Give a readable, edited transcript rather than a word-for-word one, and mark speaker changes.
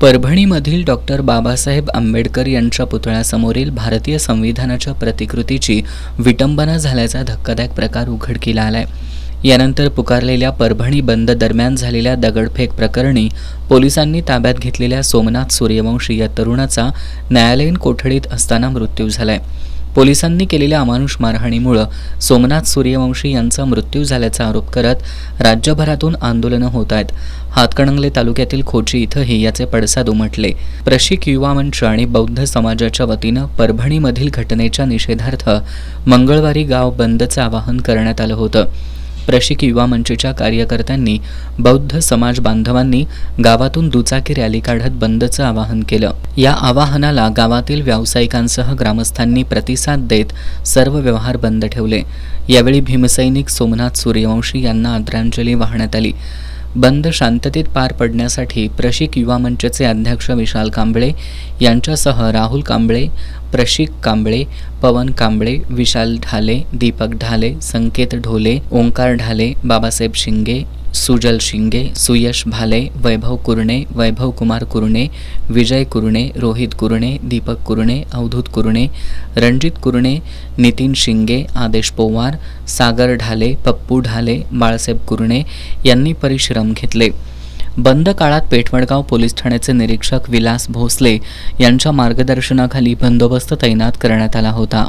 Speaker 1: परभणीमधील doctor Babasaheb Ambedkar यांच्या पुतळ्यासमोरील भारतीय संविधानाच्या प्रतिकृतीची विटंबना झाल्याचा धक्कादायक प्रकार उघडकीला आलाय। यानंतर पुकारलेल्या परभणी बंद दरम्यान झालेल्या दगडफेक प्रकरणी पोलिसांनी ताब्यात घेतलेल्या सोमनाथ सूर्यवंशी या तरुणाचा न्यायालयीन कोठडीत असताना मृत्यू झालाय। पोलिसांनी केलेल्या अमानुष मारहाणीमुळे सोमनाथ सूर्यवंशी यांचा मृत्यू झाल्याचा आरोप करत राज्यभरातून आंदोलनं होत आहेत। हातकणंगले तालुक्यातील खोची इथंही याचे पडसाद उमटले। प्रशिक युवा मंच आणि बौद्ध समाजाच्या वतीनं परभणीमधील घटनेच्या निषेधार्थ मंगळवारी गाव बंदचं आवाहन करण्यात आलं होतं। प्रशिक युवा मंचच्या कार्यकर्त्यांनी बौद्ध समाज बांधवांनी गावातून दुचाकी रॅली काढत बंदचं आवाहन केलं। या आवाहनाला गावातील व्यावसायिकांसह ग्रामस्थांनी प्रतिसाद देत सर्व व्यवहार बंद ठेवले। यावेळी भीमसैनिक सोमनाथ सूर्यवंशी यांना आदरांजली वाहण्यात आली। बंद शांततेत पार पडण्यासाठी प्रशिक युवा मंचचे अध्यक्ष विशाल कांबळे यांच्यासह राहुल कांबळे, प्रशिक कांबळे, पवन कांबळे, विशाल ढाले, दीपक ढाले, संकेत ढोले, ओंकार ढाले, बाबासाहेब शिंगे, सुजल शिंगे, सुयश भाले, वैभव कुरणे, वैभव कुमार कुरणे, विजय कुरणे, रोहित कुरणे, दीपक कुरणे, अवधूत कुरणे, रणजित कुरणे, नितीन शिंगे, आदेश पोवार, सागर ढाले, पप्पू ढाले, बाळासाहेब कुरणे यांनी परिश्रम घेतले। बंद काळात पेठवडगाव पोलीस ठाण्याचे निरीक्षक विलास भोसले यांच्या मार्गदर्शनाखाली बंदोबस्त तैनात करण्यात आला होता।